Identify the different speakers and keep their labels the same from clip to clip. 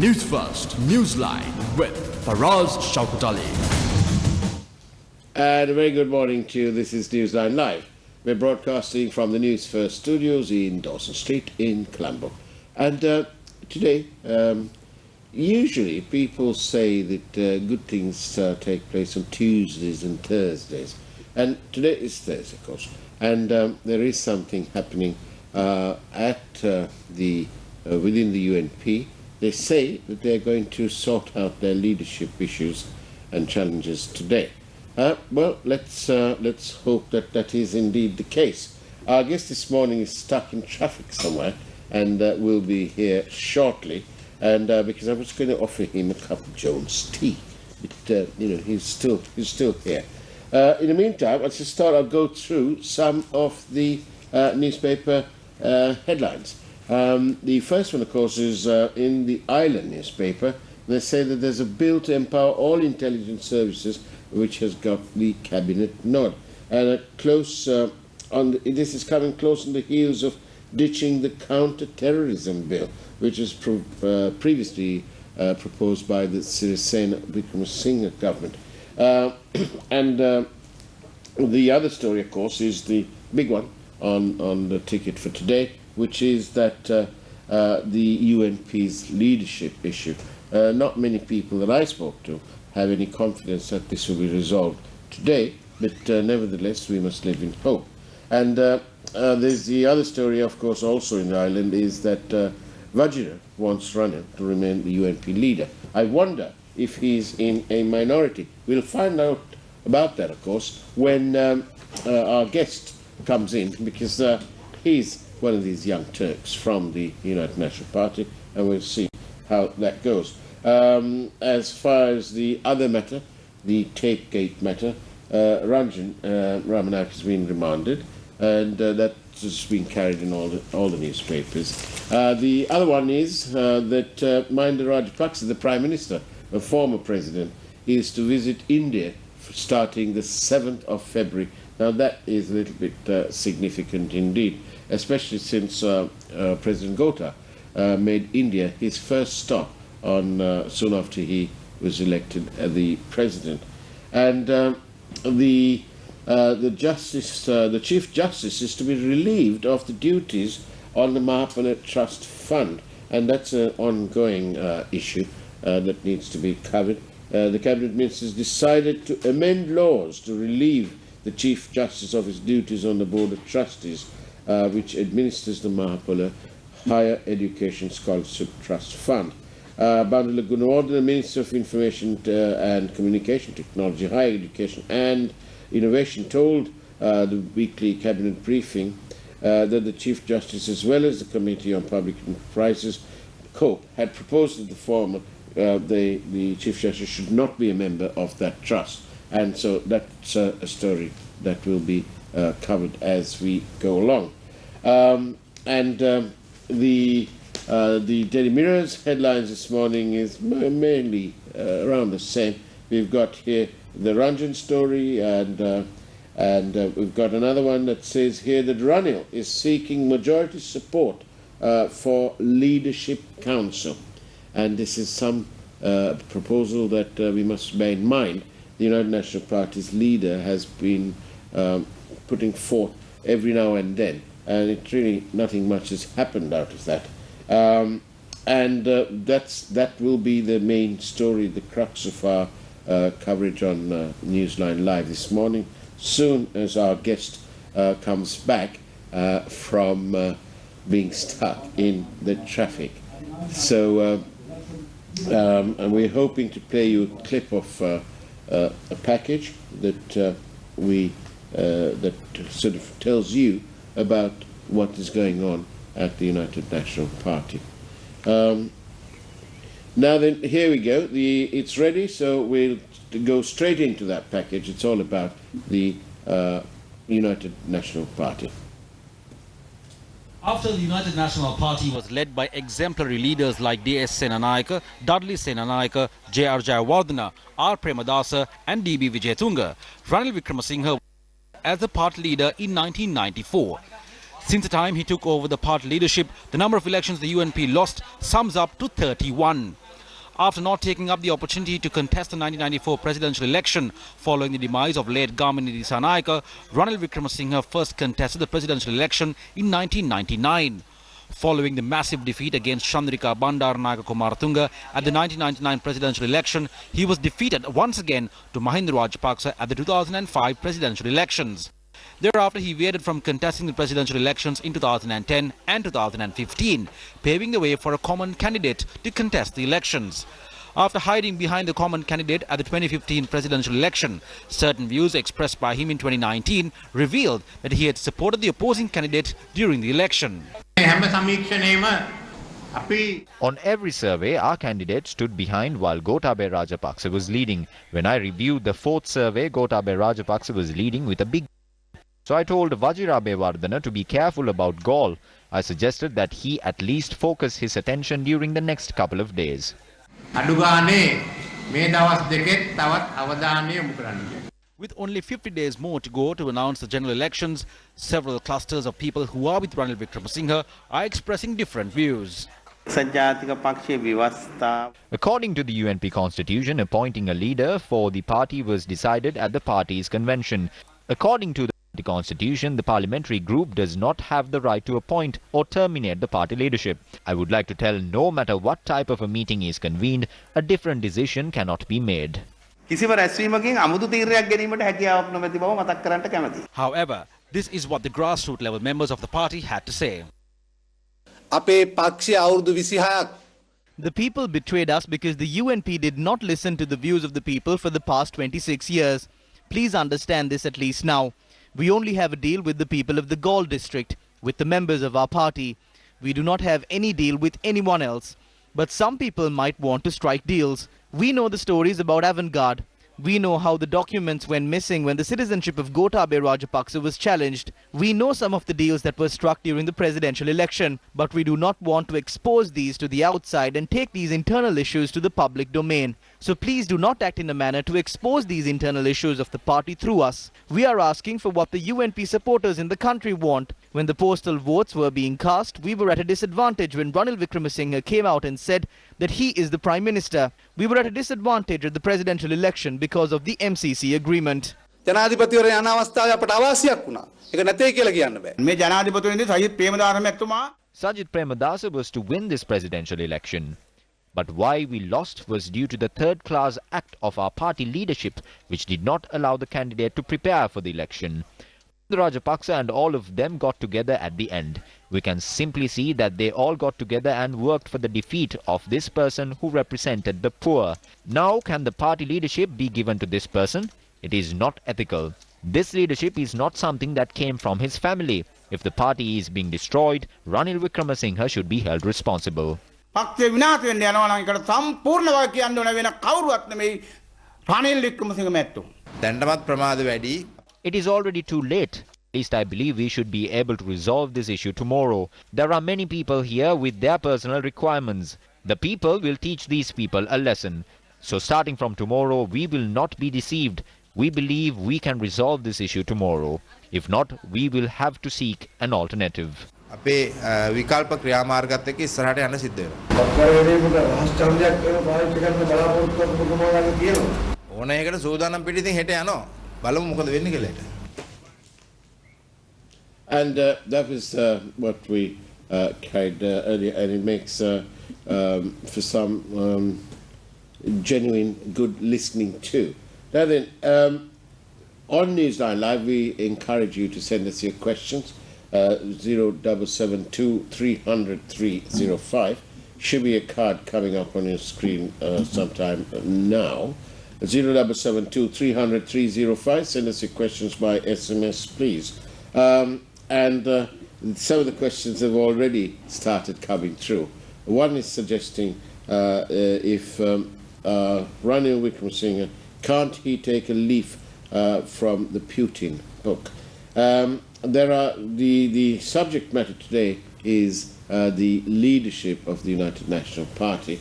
Speaker 1: News First, Newsline with Faraz, Shauketaly.
Speaker 2: And a very good morning to you. This is Newsline Live. We're broadcasting from the Newsfirst studios in Dawson Street in Colombo. And today, usually people say that good things take place on Tuesdays and Thursdays. And today is Thursday, of course. And there is something happening within the UNP. They say that they're going to sort out their leadership issues and challenges today. Well, let's hope that that is indeed the case. Our guest this morning is stuck in traffic somewhere and will be here shortly. And because I was going to offer him a cup of Jones tea, but he's still here. In the meantime, let's just start. I'll go through some of the newspaper headlines. The first one, of course, is in the Island newspaper. They say that there's a bill to empower all intelligence services, which has got the cabinet nod. And this is coming close on the heels of ditching the counter-terrorism bill, which was previously proposed by the Sirisena Wickremesinghe government. And the other story, of course, is the big one on the ticket for today, which is that the UNP's leadership issue. Not many people that I spoke to have any confidence that this will be resolved today, but nevertheless we must live in hope. And there's the other story, of course, also in Ireland, is that Vajira wants Rana to remain the UNP leader. I wonder if he's in a minority. We'll find out about that, of course, when our guest comes in, because he's one of these young Turks from the United National Party, and we'll see how that goes. As far as the other matter, the Tapegate matter, Ranjan Ramanak has been remanded, and that's been carried in all the newspapers. The other one is that Mahinda Rajapaksa, the Prime Minister, a former president, is to visit India starting the 7th of February. Now that is a little bit significant indeed, especially since President Gota made India his first stop on soon after he was elected the president. And the Chief Justice is to be relieved of the duties on the Mahapana Trust Fund, and that's an ongoing issue that needs to be covered. The Cabinet Ministers decided to amend laws to relieve the Chief Justice of his duties on the Board of Trustees, which administers the Mahapala Higher Education Scholarship Trust Fund. Bandula Gunawardena, the Minister of Information and Communication Technology, Higher Education and Innovation, told the weekly Cabinet briefing that the Chief Justice, as well as the Committee on Public Enterprises, COPE, had proposed that the former, the Chief Justice should not be a member of that trust. And so that's a story that will be covered as we go along. The Daily Mirror's headlines this morning is mainly around the same. We've got here the Ranjan story, and we've got another one that says here that Ranil is seeking majority support for Leadership Council. And this is some proposal that we must bear in mind. The United National Party's leader has been putting forth every now and then, and it really nothing much has happened out of that. That will be the main story, the crux of our coverage on Newsline Live this morning, soon as our guest comes back from being stuck in the traffic. So and we're hoping to play you a clip of a package that that sort of tells you about what is going on at the United National Party. Now then, here we go. It's ready, so we'll go straight into that package. It's all about the United National Party.
Speaker 3: After the United National Party was led by exemplary leaders like D.S. Senanayaka, Dudley Senanayaka, J.R. Jayawardena, R. Premadasa and D.B. Wijetunga, Ranil Wickremesinghe as the party leader in 1994. Since the time he took over the party leadership, the number of elections the UNP lost sums up to 31. after not taking up the opportunity to contest the 1994 presidential election following the demise of late Gamini Dissanayake, Ranil Wickremesinghe first contested the presidential election in 1999. Following the massive defeat against Chandrika Bandaranaike Kumaratunga at the 1999 presidential election, he was defeated once again to Mahinda Rajapaksa at the 2005 presidential elections. Thereafter, he veered from contesting the presidential elections in 2010 and 2015, paving the way for a common candidate to contest the elections. After hiding behind the common candidate at the 2015 presidential election, certain views expressed by him in 2019 revealed that he had supported the opposing candidate during the election.
Speaker 4: On every survey, our candidate stood behind while Gotabaya Rajapaksa was leading. When I reviewed the fourth survey, Gotabaya Rajapaksa was leading with a big. So I told Vajirabewardena to be careful about Gaul. I suggested that he at least focus his attention during the next couple of days.
Speaker 3: With only 50 days more to go to announce the general elections, several clusters of people who are with Ranil Wickremesinghe are expressing different views.
Speaker 4: According to the UNP constitution, appointing a leader for the party was decided at the party's convention. According to the constitution, the parliamentary group does not have the right to appoint or terminate the party leadership. I would like to tell, no matter what type of a meeting is convened, a different decision cannot be made.
Speaker 3: However, this is what the grassroots level members of the party had to say.
Speaker 5: The people betrayed us because the UNP did not listen to the views of the people for the past 26 years. Please understand this at least now. We only have a deal with the people of the Gaul district, with the members of our party. We do not have any deal with anyone else. But some people might want to strike deals. We know the stories about avant-garde. We know how the documents went missing when the citizenship of Gotabaya Rajapaksa was challenged. We know some of the deals that were struck during the presidential election, but we do not want to expose these to the outside and take these internal issues to the public domain. So please do not act in a manner to expose these internal issues of the party through us. We are asking for what the UNP supporters in the country want. When the postal votes were being cast, we were at a disadvantage when Ranil Wickremesinghe came out and said that he is the Prime Minister. We were at a disadvantage at the presidential election because of the MCC agreement.
Speaker 4: Sajid Premadasa was to win this presidential election. But why we lost was due to the third-class act of our party leadership, which did not allow the candidate to prepare for the election. The Rajapaksa and all of them got together at the end. We can simply see that they all got together and worked for the defeat of this person who represented the poor. Now, can the party leadership be given to this person? It is not ethical. This leadership is not something that came from his family. If the party is being destroyed, Ranil Wickremesinghe should be held responsible. It is already too late. At least I believe we should be able to resolve this issue tomorrow. There are many people here with their personal requirements. The people will teach these people a lesson. So starting from tomorrow, we will not be deceived. We believe we can resolve this issue tomorrow. If not, we will have to seek an alternative.
Speaker 2: And that was what we carried earlier, and it makes for some genuine good listening too. Now then, on Newsline Live, we encourage you to send us your questions. 0772 300 305. Should be a card coming up on your screen sometime now. 0772 300 305. Send us your questions by SMS, please. And some of the questions have already started coming through. One is suggesting if Ranil Wickremesinghe, can't he take a leaf from the Putin book? The subject matter today is the leadership of the United National Party,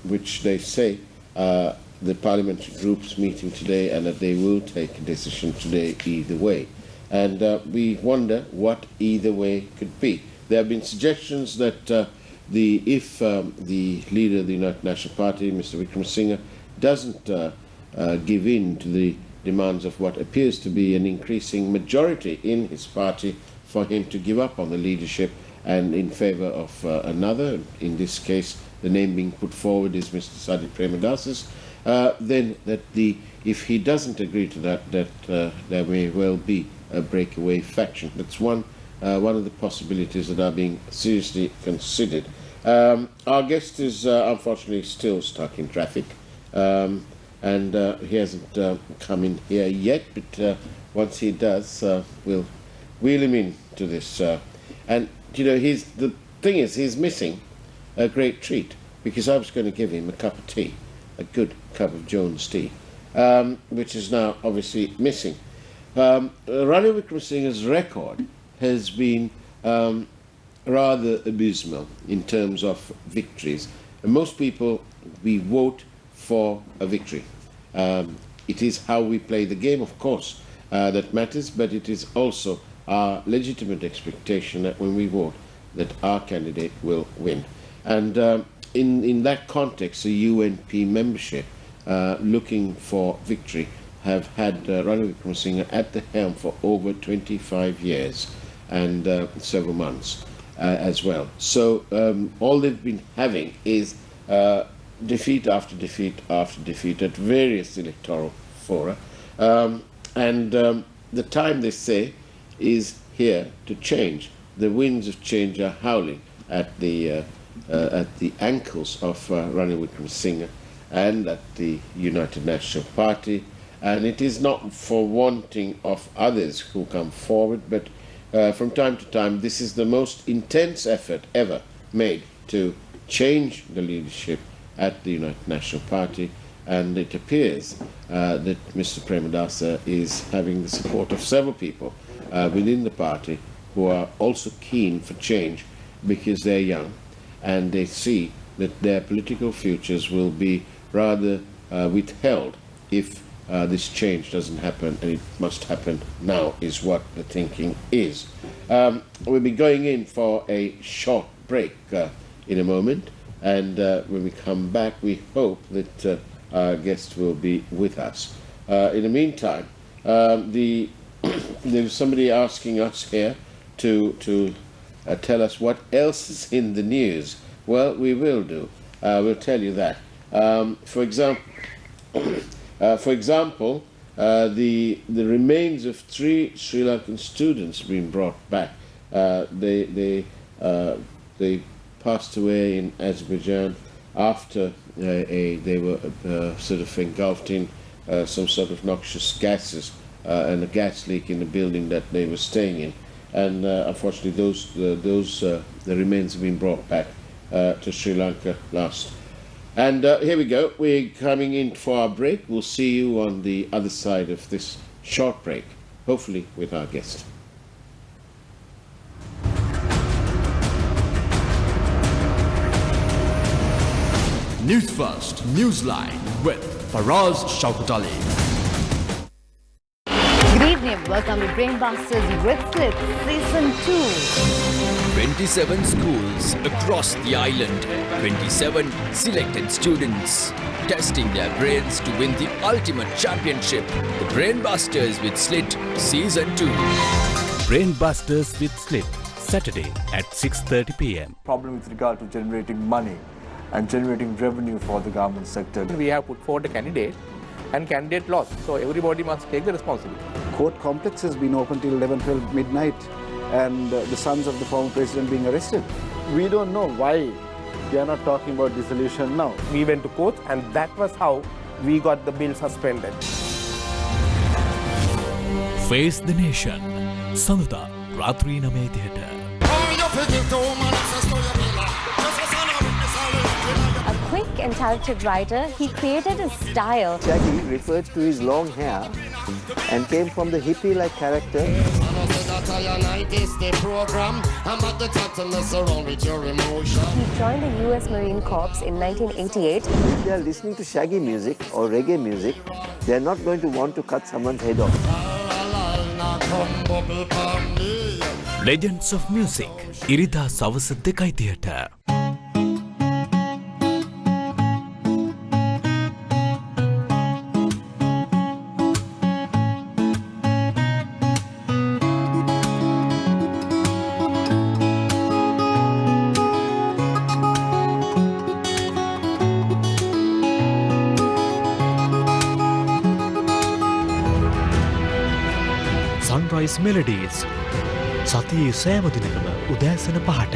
Speaker 2: which they say the parliamentary groups meeting today, and that they will take a decision today either way. And we wonder what either way could be. There have been suggestions that if the leader of the United National Party, Mr. Wickremesinghe, doesn't give in to the demands of what appears to be an increasing majority in his party for him to give up on the leadership and in favour of another, in this case the name being put forward is Mr. Sajid Premadasa's, then if he doesn't agree to that, there may well be a breakaway faction. That's one of the possibilities that are being seriously considered. Our guest is unfortunately still stuck in traffic, and he hasn't come in here yet, but once he does, we'll wheel him into this. And you know, the thing is, he's missing a great treat, because I was going to give him a cup of tea, a good cup of Jones tea, which is now obviously missing. Ranil Wickremesinghe's record has been rather abysmal in terms of victories. And most people, we vote for a victory. It is how we play the game, of course, that matters, but it is also our legitimate expectation that when we vote, that our candidate will win. And in that context, the UNP membership looking for victory have had Ranil Wickremesinghe at the helm for over 25 years and several months as well. So all they've been having is defeat after defeat after defeat at various electoral fora. And the time, they say, is here to change. The winds of change are howling at the ankles of Ranil Wickremesinghe and at the United National Party, and it is not for wanting of others who come forward, but from time to time this is the most intense effort ever made to change the leadership at the United National Party, and it appears that Mr. Premadasa is having the support of several people within the party who are also keen for change, because they're young and they see that their political futures will be rather withheld if this change doesn't happen, and it must happen now is what the thinking is. We'll be going in for a short break in a moment, and when we come back we hope that our guest will be with us. In the meantime, there's somebody asking us here to tell us what else is in the news. Well, we will do. We'll tell you that. For example, the remains of 3 Sri Lankan students being brought back. They passed away in Azerbaijan after they were sort of engulfed in some sort of noxious gases and a gas leak in the building that they were staying in. And unfortunately, the remains have been brought back to Sri Lanka last. And here we go. We're coming in for our break. We'll see you on the other side of this short break, hopefully with our guest.
Speaker 1: News First, Newsline with Faraz, Shauketaly.
Speaker 6: Good evening. Welcome to Brainbusters with Slip Season 2.
Speaker 7: 27 schools across the island, 27 selected students, testing their brains to win the ultimate championship, the Brainbusters with Slit Season 2.
Speaker 8: Brainbusters with Slit, Saturday at 6:30 p.m.
Speaker 9: Problem with regard to generating money and generating revenue for the government sector.
Speaker 10: We have put forward a candidate and candidate lost, so everybody must take the responsibility.
Speaker 11: Court complex has been open till 11-12 midnight, and the sons of the former president being arrested. We don't know why we are not talking about dissolution now.
Speaker 10: We went to court and that was how we got the bill suspended.
Speaker 8: Face the Nation, Sanuda, Ratri 9:30.
Speaker 6: A quick and talented writer, he created a style.
Speaker 12: Shaggy referred to his long hair and came from the hippie-like character.
Speaker 6: He joined the US Marine Corps in 1988.
Speaker 12: If they are listening to shaggy music or reggae music, they are not going to want to cut someone's head off.
Speaker 8: Legends of Music, Irida Savasa 2:30. Sunrise Melodies. සතියේ සෑම දිනකම උදෑසන 5ට.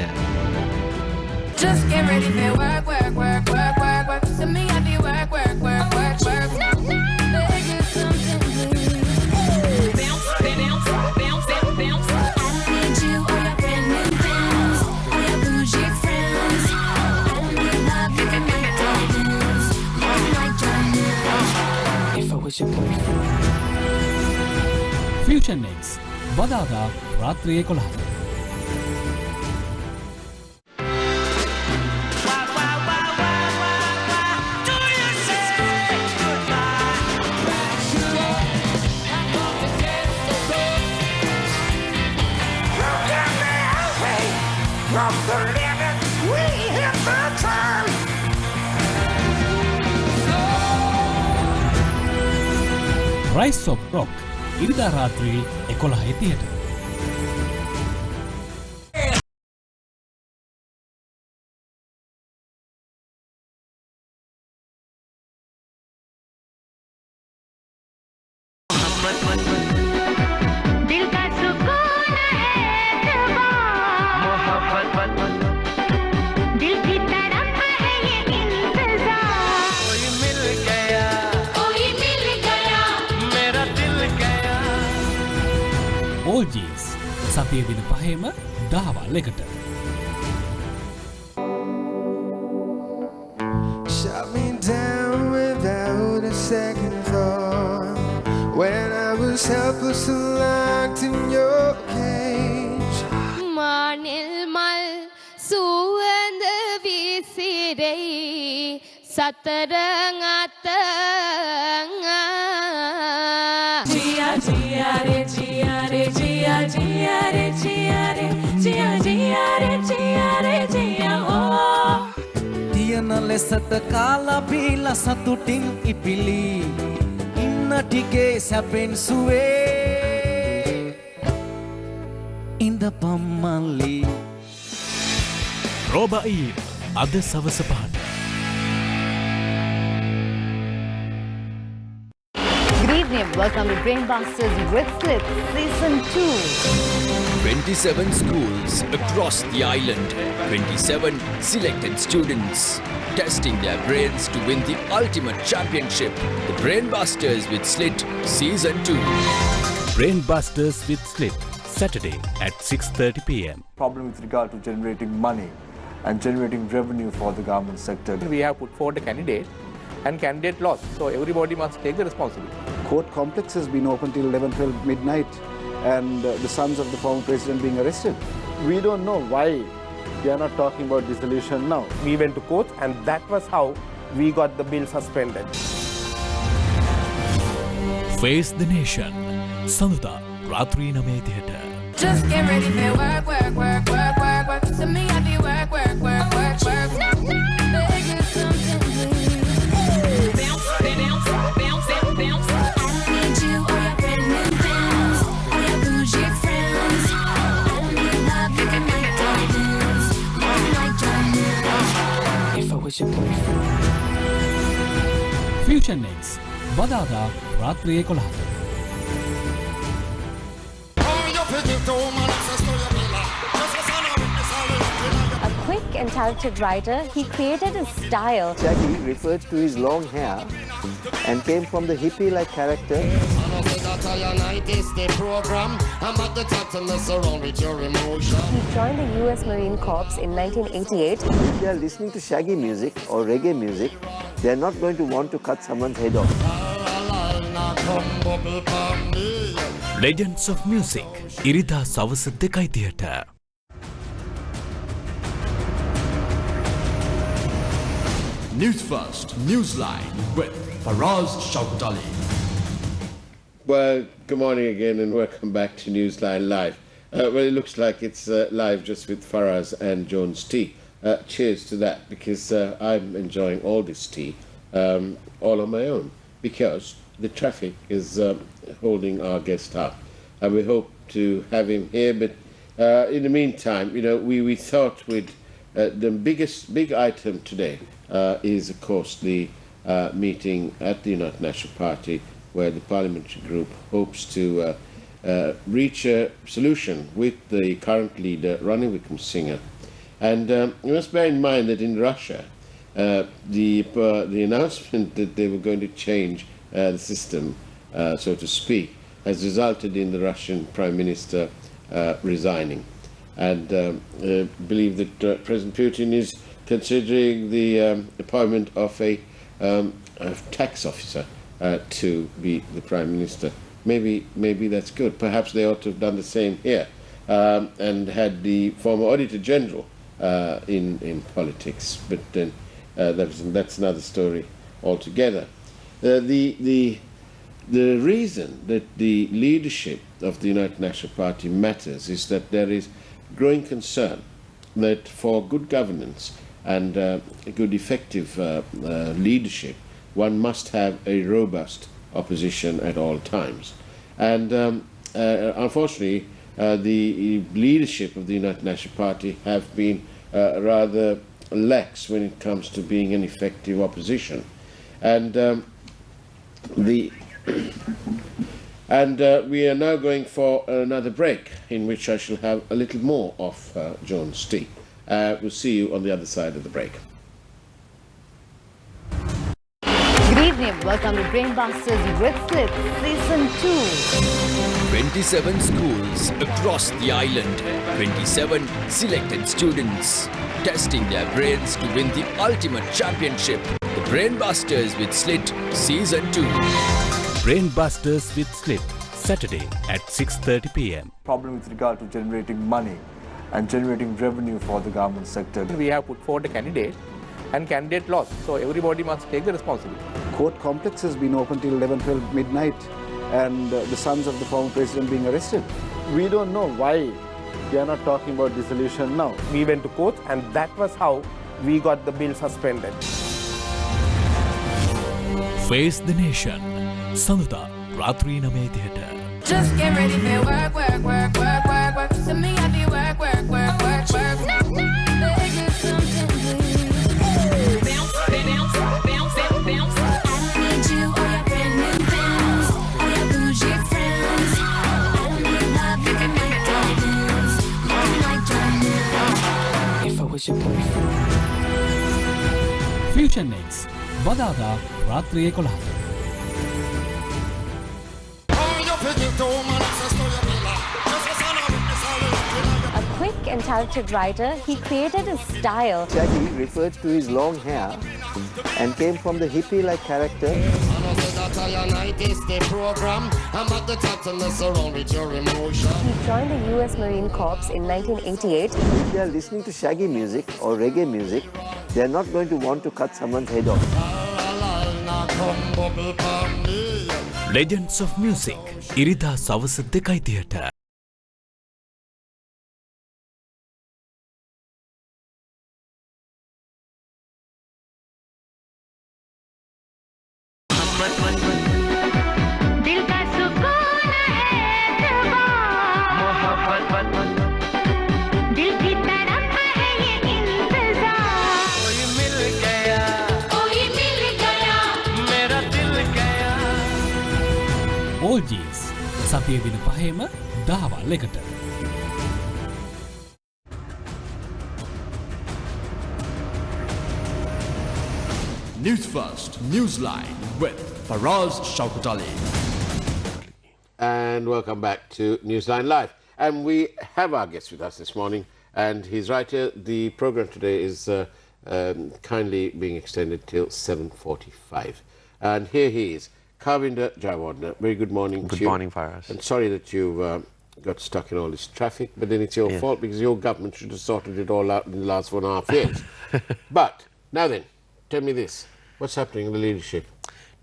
Speaker 13: Just get ready for work, work, work, work, work, work. To me, I be work, work, work, work, work. Beg you something, please. Bounce, bounce, bounce, bounce. I don't need you or your brand new friends, or your bougie friends. I don't need love, you can make dance. Love like your news. If I was your boyfriend.
Speaker 8: Fusion X. බදාදා රාත්‍රියේ 11ට.
Speaker 13: From the limit, we hit the turn.
Speaker 8: Rise of Rock. ඉරිදා රාත්‍රියේ 11:30ට.
Speaker 13: दिल का सुकून है मोहब्बत दिल की तरफ है ये इंतजार कोई मिल गया मेरा दिल गया
Speaker 8: OGs සතියේ දින 5ෙම 10:00
Speaker 14: Shut me down without a second thought when I was helpless and locked in your cage.
Speaker 13: මානෙල් මල් සුවඳ විසිරෙයි සතර අත ජියා ජියා රේ ජියා රේ ජියා ජියා රේ ජියා රේ ජියා ජියා රේ ජියා රේ ජියා ඕ
Speaker 15: තියන ලෙසට කාලා බීලා සතුටින් ඉපිලි ඉන්න ටිකේ සැපෙන් සුවේ ඉඳ පම්මල්ලි
Speaker 8: රෝබා ඊ අද සවස 5ට.
Speaker 6: Good evening. Welcome to Brainbusters with Slip Season 2.
Speaker 7: 27 schools across the island, 27 selected students, testing their brains to win the ultimate championship, the Brainbusters with Slit Season 2.
Speaker 8: Brainbusters with Slit, Saturday at 6:30 p.m.
Speaker 9: Problem with regard to generating money and generating revenue for the government sector.
Speaker 10: We have put forward a candidate and candidate lost. So everybody must take the responsibility.
Speaker 11: Court complex has been open till 11-12 midnight and the sons of the former president being arrested. We don't know why we are not talking about dissolution now.
Speaker 16: We went to court and that was how we got the bill suspended.
Speaker 8: Face the Nation. Sanuda, Ratri 9:30ට.
Speaker 13: Just get ready for work, work, work, work, work, work. To me, I be work, work, work, work, work. Beg you something, please. Bounce, bounce, bounce, bounce. I don't need you or your brand new friends, or your bougie friends. I don't need love, you can make dance. Love like your news. If I was your boyfriend.
Speaker 8: Fusion X. බදාදා රාත්‍රියේ 11ට.
Speaker 6: A quick and talented writer, he created a style.
Speaker 12: Shaggy referred to his long hair and came from the hippie-like character.
Speaker 6: He joined the US Marine Corps in 1988.
Speaker 12: If they are listening to shaggy music or reggae music, they are not going to want to cut someone's head off.
Speaker 8: Legends of Music. ඉරිදා සවස 2:30ට.
Speaker 1: Newsfirst, Newsline with Faraz, Shauketaly.
Speaker 2: Well, good morning again and welcome back to Newsline Live. Well, it looks like it's live just with Faraz and Jones tea. Cheers to that, because I'm enjoying all this tea all on my own, because the traffic is holding our guest up. And we hope to have him here, but in the meantime, you know, we thought the big item today is, of course, the meeting at the United National Party, where the parliamentary group hopes to reach a solution with the current leader, Ranil Wickremesinghe. And you must bear in mind that in Russia, the announcement that they were going to change the system, so to speak, has resulted in the Russian Prime Minister resigning. And believe that President Putin is considering the appointment of a tax officer to be the Prime Minister. Maybe that's good. Perhaps they ought to have done the same here and had the former Auditor General in politics. But then that's another story altogether. The reason that the leadership of the United National Party matters is that there is growing concern that for good governance and good effective leadership, one must have a robust opposition at all times. And unfortunately, the leadership of the United National Party have been rather lax when it comes to being an effective opposition. And we are now going for another break in which I shall have a little more of John's tea. We'll see you on the other side of the break.
Speaker 6: Good evening. Welcome to Brainbusters with Slip Season 2.
Speaker 7: 27 schools across the island, 27 selected students, testing their brains to win the ultimate championship, the Brainbusters with Slit Season 2.
Speaker 8: Brainbusters with Slit, Saturday at 6:30 p.m.
Speaker 9: Problem with regard to generating money and generating revenue for the government sector.
Speaker 10: We have put forward a candidate and candidate lost. So everybody must take the responsibility.
Speaker 11: Court complex has been open till 11, 12 midnight and the sons of the former president being arrested. We don't know why we are not talking about dissolution now.
Speaker 16: We went to court and that was how we got the bill suspended.
Speaker 8: Face the Nation. Sanuda, Ratri 9:30.
Speaker 13: Just get ready for work, work, work, work, work, work. To me, I be work, work, work, work, work. Beg you something, please. Bounce, bounce, bounce, bounce, bounce. I don't need you or your brand new bands or your bougie friends. I don't need love, you can make diamonds. Looking like diamonds. If I was your boyfriend.
Speaker 8: Future Next. Badada, Ratri 11.
Speaker 6: A quick and talented writer, he created his style.
Speaker 12: Shaggy referred to his long hair and came from the hippie-like character.
Speaker 6: He joined the US Marine Corps in 1988.
Speaker 12: If they are listening to shaggy music or reggae music, they are not going to want to cut someone's head off.
Speaker 8: Legends of Music. Irida සවස 2:30ට. Oldies. සතිය දින 5ම දහවල් 1ට.
Speaker 1: Newsfirst, Newsline with Faraz, Shauketaly.
Speaker 2: And welcome back to Newsline Live. And we have our guest with us this morning, and he's right here. The program today is kindly being extended till 7:45. And here he is, Kavinder Jayawardena. Very good morning to you.
Speaker 17: Good morning, Faraz.
Speaker 2: And sorry that you've got stuck in all this traffic, but then it's your fault because your government should have sorted it all out in the last 1.5 years. But now then, tell me this. What's happening in the leadership?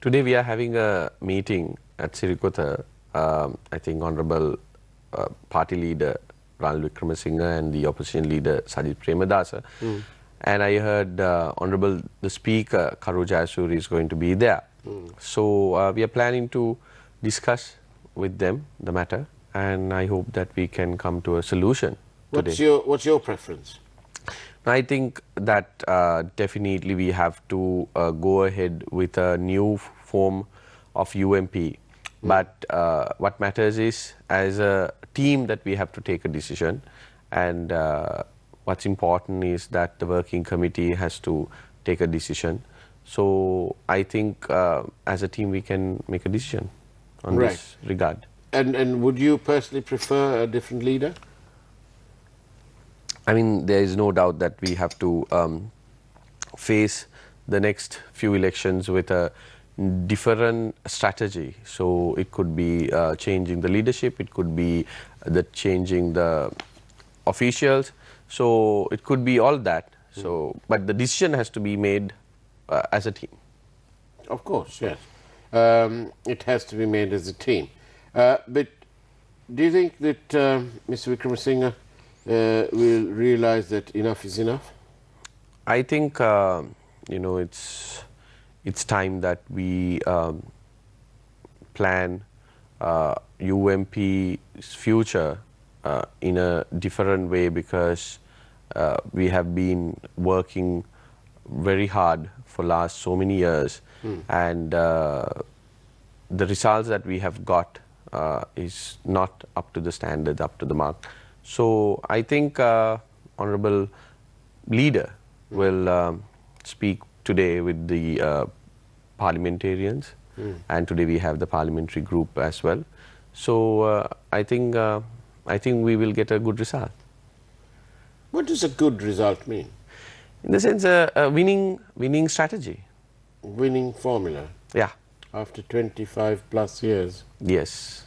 Speaker 17: Today we are having a meeting at Sirikota. I think Honourable Party Leader Ranil Wickremesinghe and the Opposition Leader Sajith Premadasa. And I heard Honourable the Speaker Karu Jayasuri is going to be there. So we are planning to discuss with them the matter, and I hope that we can come to a solution today.
Speaker 2: What's your preference?
Speaker 17: I think that definitely we have to go ahead with a new form of UMP But what matters is, as a team, that we have to take a decision, and what's important is that the working committee has to take a decision. So I think as a team we can make a decision on this regard.
Speaker 2: And would you personally prefer a different leader?
Speaker 17: I mean, there is no doubt that we have to face the next few elections with a different strategy. So it could be changing the leadership, it could be changing the officials, so it could be all that. So, but the decision has to be made as a team.
Speaker 2: Of course, yes. It has to be made as a team. But do you think that Mr. Wickremesinghe will realise that enough is enough?
Speaker 17: I think you know, it's time that we plan UMP's future in a different way, because we have been working very hard for last so many years, and the results that we have got is not up to the standard, up to the mark. So I think Honourable Leader will speak today with the parliamentarians, and today we have the parliamentary group as well. So I think we will get a good result.
Speaker 2: What does a good result mean?
Speaker 17: In the sense, a winning strategy.
Speaker 2: Winning formula?
Speaker 17: Yeah.
Speaker 2: After 25 plus years?
Speaker 17: Yes.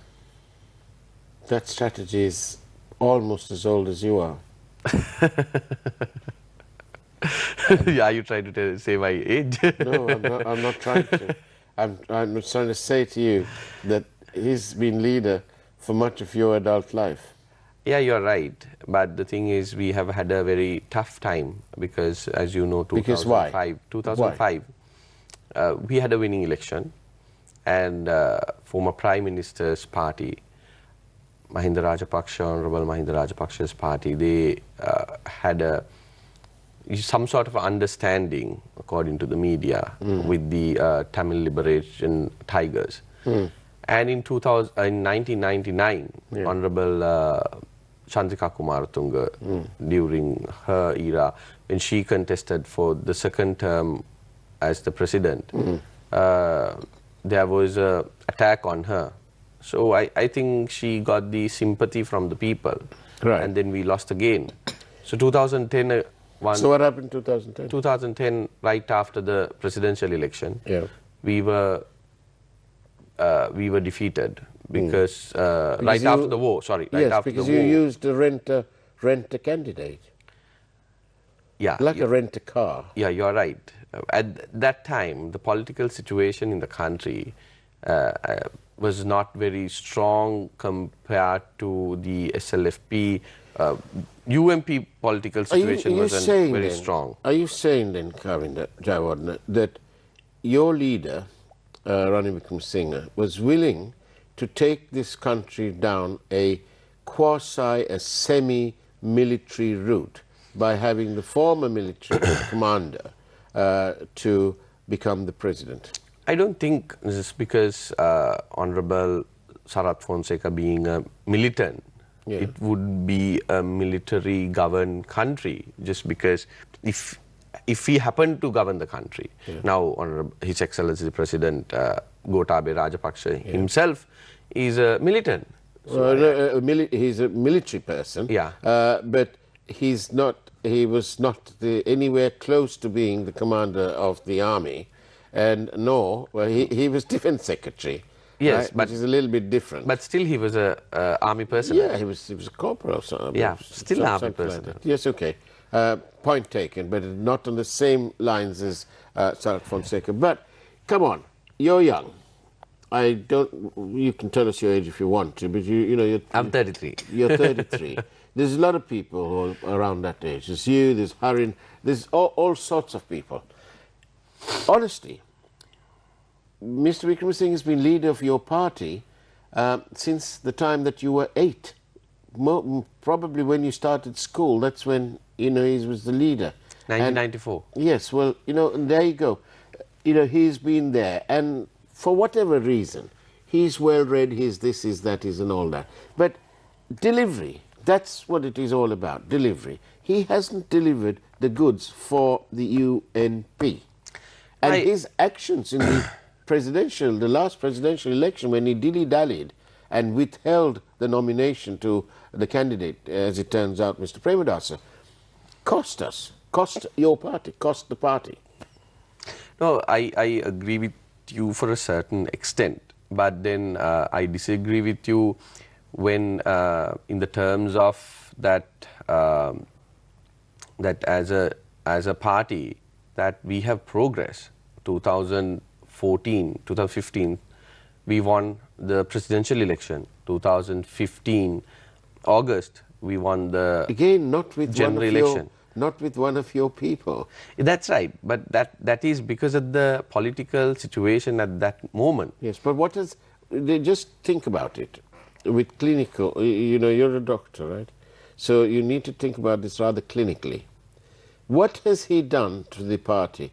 Speaker 2: That strategy is almost as old as you are.
Speaker 17: Yeah, you trying to say my age?
Speaker 2: No, I'm not trying to. I'm trying to say to you that he's been leader for much of your adult life.
Speaker 17: Yeah, you're right. But the thing is, we have had a very tough time because, as you know, 2005, we had a winning election, and former Prime Minister's party, Mahinda Rajapaksa, Honourable Mahinda Rajapaksa's party, they had some sort of understanding, according to the media, with the Tamil Liberation Tigers. And in 1999, Honourable Chandrika Kumaratunga, during her era, when she contested for the second term as the president, there was an attack on her. So I think she got the sympathy from the people, and then we lost again. So 2010.
Speaker 2: So what happened in 2010?
Speaker 17: 2010, right after the presidential election, we were defeated because right after the war. Sorry, right after the war.
Speaker 2: Because you used a rent a candidate.
Speaker 17: Yeah,
Speaker 2: like a rent a car.
Speaker 17: Yeah, you're right. At that time, the political situation in the country was not very strong compared to the SLFP. UMP political situation wasn't very strong.
Speaker 2: Are you saying then, Kavinda Jayawardena, that your leader, Ranil Wickremesinghe, was willing to take this country down a semi-military route by having the former military commander to become the president?
Speaker 17: I don't think this is because Honourable Sarath Fonseca being a militant, it would be a military governed country, just because if he happened to govern the country, now His Excellency the President Gotabaya Rajapaksa himself is a militant.
Speaker 2: So he's a military person, but he was not anywhere close to being the commander of the army, and he was defense secretary.
Speaker 17: Yes,
Speaker 2: right? Which is a little bit different.
Speaker 17: But still, he was a army person.
Speaker 2: Yeah, he was a corporal or something.
Speaker 17: Yeah, still army person.
Speaker 2: Like yes, okay. Point taken, but not on the same lines as Sarath Fonseca. But come on, you're young. You can tell us your age if you want to, but
Speaker 17: I'm 33.
Speaker 2: You're 33. There's a lot of people who are around that age. There's you, there's Harin, there's all sorts of people. Honestly, Mr. Wickremesinghe has been leader of your party since the time that you were 8. Probably when you started school, that's when, he was the leader.
Speaker 17: 1994.
Speaker 2: Yes, well, and there you go. He's been there, and for whatever reason, he's well read, he's this, he's that, he's and all that. But delivery, that's what it is all about, delivery. He hasn't delivered the goods for the UNP. And his actions in the last presidential election, when he dilly-dallied and withheld the nomination to the candidate, as it turns out, Mr. Premadasa, cost us, cost your party, cost the party.
Speaker 17: No, I agree with you for a certain extent, but then I disagree with you when in the terms of that that as a party that we have progress. 2014, 2015, we won the presidential election. 2015, August, we won the general election.
Speaker 2: Not with one of your people.
Speaker 17: That's right, but that is because of the political situation at that moment.
Speaker 2: Yes, but what is, just think about it. With clinical, you know, you're a doctor, right? So you need to think about this rather clinically. What has he done to the party?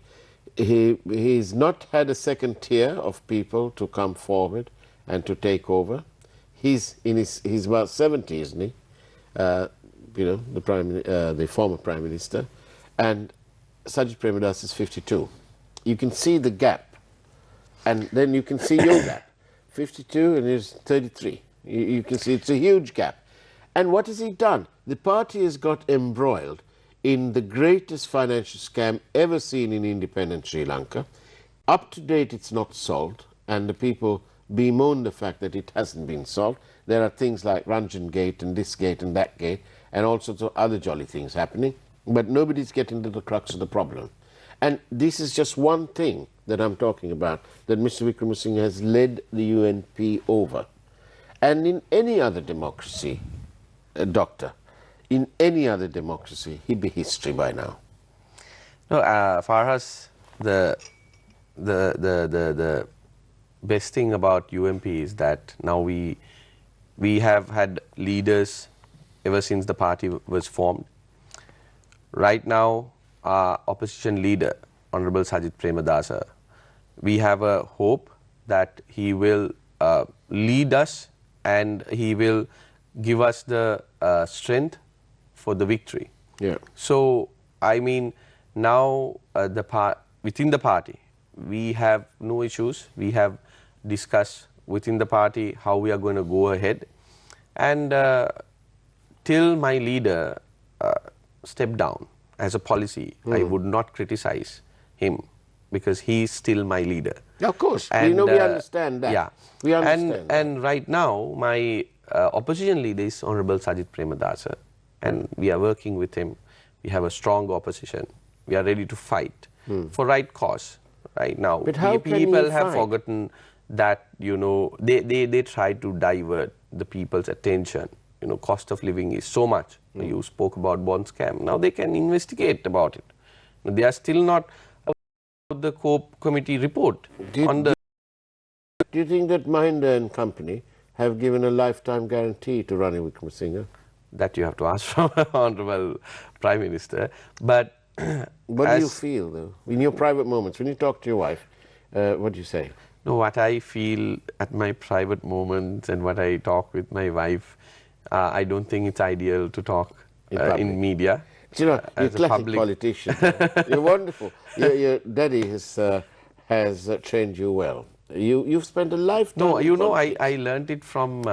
Speaker 2: He's not had a second tier of people to come forward and to take over. He's about 70, isn't he? You know, the former Prime Minister, and Sajid Premadasa is 52. You can see the gap, and then you can see your gap. 52 and he's 33. You can see it's a huge gap. And what has he done? The party has got embroiled in the greatest financial scam ever seen in independent Sri Lanka. Up to date, it's not solved, and the people bemoan the fact that it hasn't been solved. There are things like Ranjan Gate and this gate and that gate, and all sorts of other jolly things happening, but nobody's getting to the crux of the problem. And this is just one thing that I'm talking about, that Mr. Wickramasinghe has led the UNP over. And in any other democracy, Doctor, in any other democracy, he'd be history by now.
Speaker 17: No, Faraz, the best thing about UNP is that now we have had leaders ever since the party was formed. Right now, our opposition leader, Honorable Sajid Premadasa, we have a hope that he will lead us and he will give us the strength for the victory.
Speaker 2: Yeah.
Speaker 17: So, I mean, now within the party, we have no issues. We have discussed within the party how we are going to go ahead. And till my leader stepped down as a policy, I would not criticize him because he is still my leader.
Speaker 2: Of course, and, we understand that.
Speaker 17: Yeah.
Speaker 2: We understand
Speaker 17: and right now, my opposition leader is Honorable Sajid Premadasa, and we are working with him. We have a strong opposition. We are ready to fight for right cause right now.
Speaker 2: But how
Speaker 17: people have forgotten that, you know, they try to divert the people's attention. You know, cost of living is so much. You spoke about bond scam. Now they can investigate about it. They are still not about the COPE committee report.
Speaker 2: Do you think that Mahinda and company have given a lifetime guarantee to Ranil Wickramasinghe?
Speaker 17: That you have to ask from Honorable Prime Minister. But
Speaker 2: what do you feel, though, in your private moments, when you talk to your wife, what do you say?
Speaker 17: No, what I feel at my private moments and what I talk with my wife, I don't think it's ideal to talk in media.
Speaker 2: You know, you're a classic politician. You're wonderful. Your daddy has trained you well. You've spent a lifetime.
Speaker 17: No, you know, I learned it from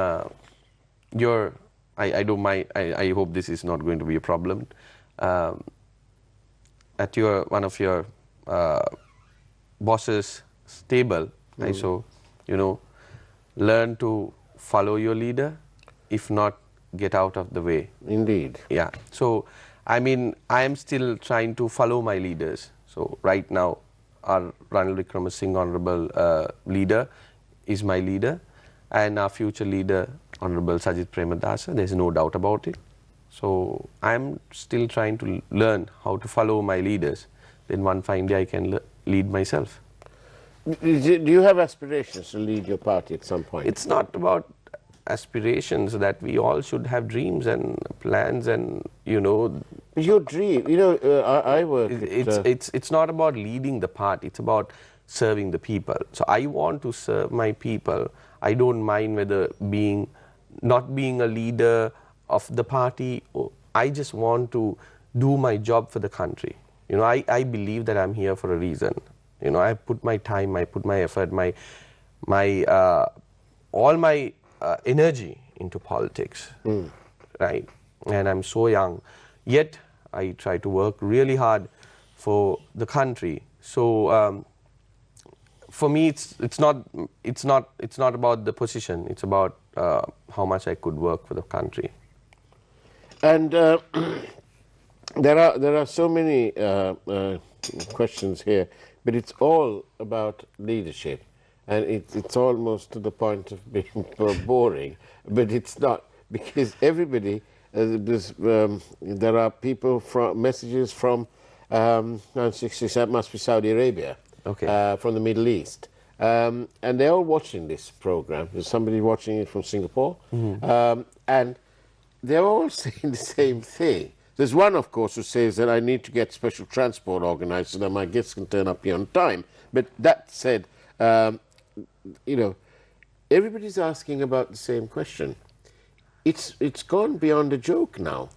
Speaker 17: your. I don't mind. I hope this is not going to be a problem. At one of your boss's table, I saw, you know, learn to follow your leader. If not, get out of the way.
Speaker 2: Indeed.
Speaker 17: Yeah. So, I mean, I am still trying to follow my leaders. So, right now, our Ranil Wickramasinghe, Honorable leader, is my leader. And our future leader, Honorable Sajid Premadasa, there's no doubt about it. So, I am still trying to learn how to follow my leaders. Then one fine day I can lead myself.
Speaker 2: Do you have aspirations to lead your party at some point?
Speaker 17: It's not about aspirations, that we all should have dreams and plans and, you know.
Speaker 2: Your dream, you know, I work
Speaker 17: it's not about leading the party, it's about serving the people. So I want to serve my people. I don't mind whether not being a leader of the party. I just want to do my job for the country. You know, I believe that I'm here for a reason. You know, I put my time, I put my effort, all my energy into politics, right? And I'm so young, yet I try to work really hard for the country. So for me, it's not about the position. It's about how much I could work for the country.
Speaker 2: And there are so many questions here, but it's all about leadership, and it's almost to the point of being boring, but it's not, because everybody there are people from messages from 966, that must be Saudi Arabia,
Speaker 17: okay,
Speaker 2: from the Middle East, and they're all watching this program. There's somebody watching it from Singapore, and they're all saying the same thing. There's one, of course, who says that I need to get special transport organized so that my guests can turn up here on time. But that said, you know, everybody's asking about the same question. It's gone beyond a joke now.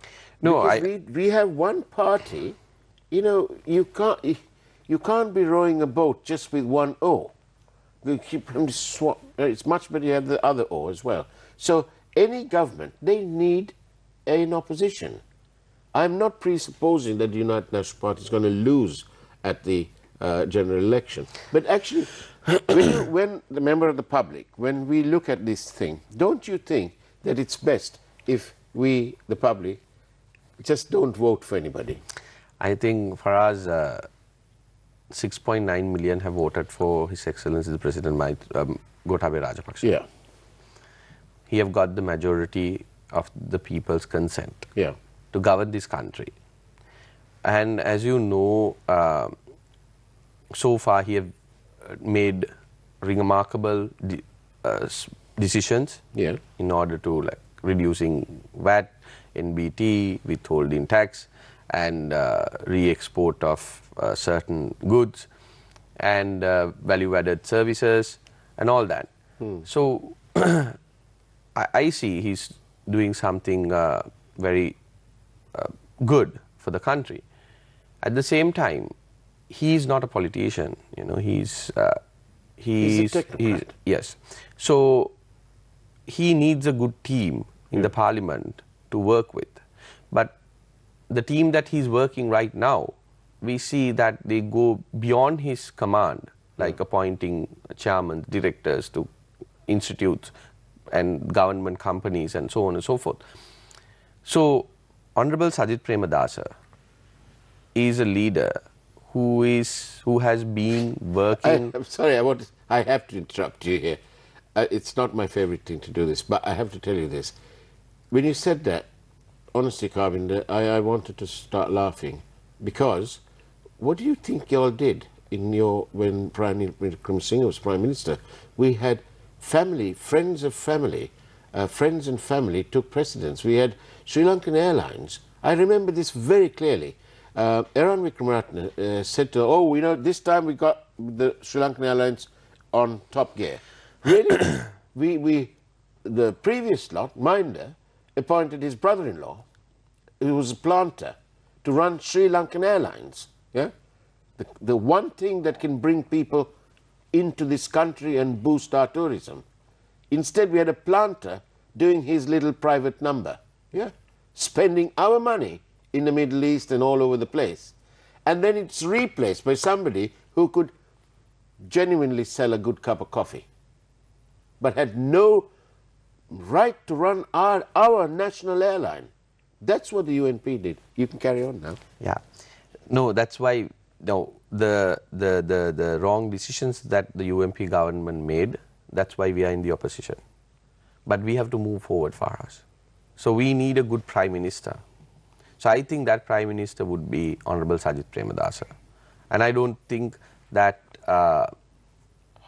Speaker 17: No,
Speaker 2: we have one party. You know, you can't be rowing a boat just with one oar. You keep swap. It's much better you have the other oar as well. So any government, they need an opposition. I'm not presupposing that the United National Party is going to lose at the general election. But actually, when the member of the public, when we look at this thing, don't you think that it's best if we, the public, just don't vote for anybody?
Speaker 17: I think Faraz, 6.9 million have voted for His Excellency the President Gotabaya Rajapaksa.
Speaker 2: Yeah.
Speaker 17: He have got the majority of the people's consent,
Speaker 2: yeah,
Speaker 17: to govern this country. And as you know, so far he have made remarkable decisions,
Speaker 2: yeah,
Speaker 17: in order to like reducing VAT, NBT, withholding tax, and re-export of certain goods, and value-added services, and all that. So I see he's doing something very good for the country. At the same time, he's not a politician. You know, he's
Speaker 2: a technocrat.
Speaker 17: Yes. So he needs a good team in the parliament to work with. But the team that he's working right now, we see that they go beyond his command, like appointing chairmen, directors to institutes and government companies and so on and so forth. So Honorable Sajith Premadasa is a leader who has been working.
Speaker 2: I'm sorry, I have to interrupt you here. It's not my favorite thing to do this, but I have to tell you this. When you said that, honestly, Carvinder, I wanted to start laughing, because what do you think y'all did when Prime Minister Singh was Prime Minister? We had family, friends and family took precedence. We had Sri Lankan Airlines. I remember this very clearly. Eran Wickramaratne said to her, oh, you know, this time we got the Sri Lankan Airlines on top gear. Really? The previous lot, Minder, appointed his brother-in-law, who was a planter, to run Sri Lankan Airlines. Yeah, the one thing that can bring people into this country and boost our tourism. Instead, we had a planter doing his little private number, yeah, spending our money in the Middle East and all over the place. And then it's replaced by somebody who could genuinely sell a good cup of coffee, but had no right to run our national airline. That's what the UNP did. You can carry on now.
Speaker 17: Yeah. No, that's why the wrong decisions that the UNP government made, that's why we are in the opposition. But we have to move forward for us. So we need a good Prime Minister. So I think that Prime Minister would be Honorable Sajith Premadasa. And I don't think that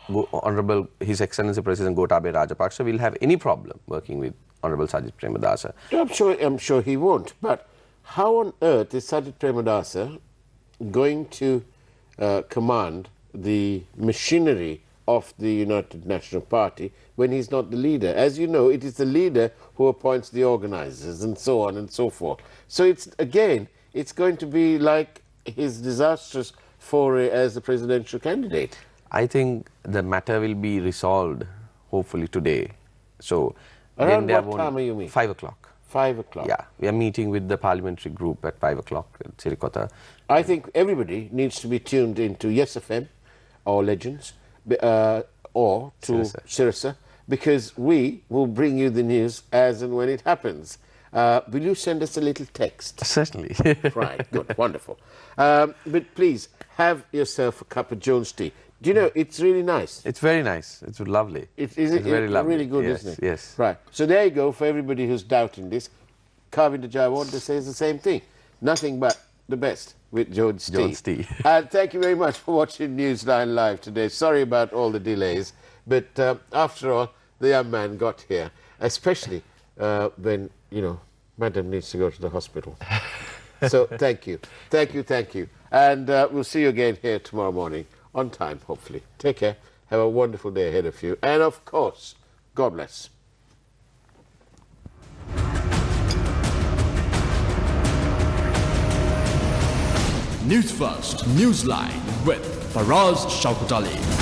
Speaker 17: Honorable His Excellency President Gotabaya Rajapaksa will have any problem working with Honorable Sajith Premadasa.
Speaker 2: I'm sure he won't. But how on earth is Sajith Premadasa going to command the machinery of the United National Party when he's not the leader. As you know, it is the leader who appoints the organizers and so on and so forth. So it's going to be like his disastrous foray as the presidential candidate.
Speaker 17: I think the matter will be resolved hopefully today. So
Speaker 2: around
Speaker 17: then
Speaker 2: what time are you meeting?
Speaker 17: 5 o'clock.
Speaker 2: 5 o'clock.
Speaker 17: Yeah, we are meeting with the parliamentary group at 5 o'clock at Sirikota.
Speaker 2: I think everybody needs to be tuned into Yes FM or Legends or to Sirisa, because we will bring you the news as and when it happens. Will you send us a little text?
Speaker 17: Certainly.
Speaker 2: Right, good, wonderful. But please, have yourself a cup of Jones tea. Do you know, it's really nice.
Speaker 17: It's very nice. It's lovely.
Speaker 2: It's
Speaker 17: very lovely.
Speaker 2: Really good,
Speaker 17: yes,
Speaker 2: isn't it?
Speaker 17: Yes.
Speaker 2: Right. So there you go for everybody who's doubting this. Kavinda Jayawardena says the same thing. Nothing but the best with Jones tea.
Speaker 17: Jones tea.
Speaker 2: And thank you very much for watching Newsline Live today. Sorry about all the delays, but after all, the young man got here, especially when, you know, Madam needs to go to the hospital. So thank you. Thank you, thank you. And we'll see you again here tomorrow morning. On time, hopefully. Take care. Have a wonderful day ahead of you. And of course, God bless.
Speaker 1: News First, Newsline with Faraz Shauketaly.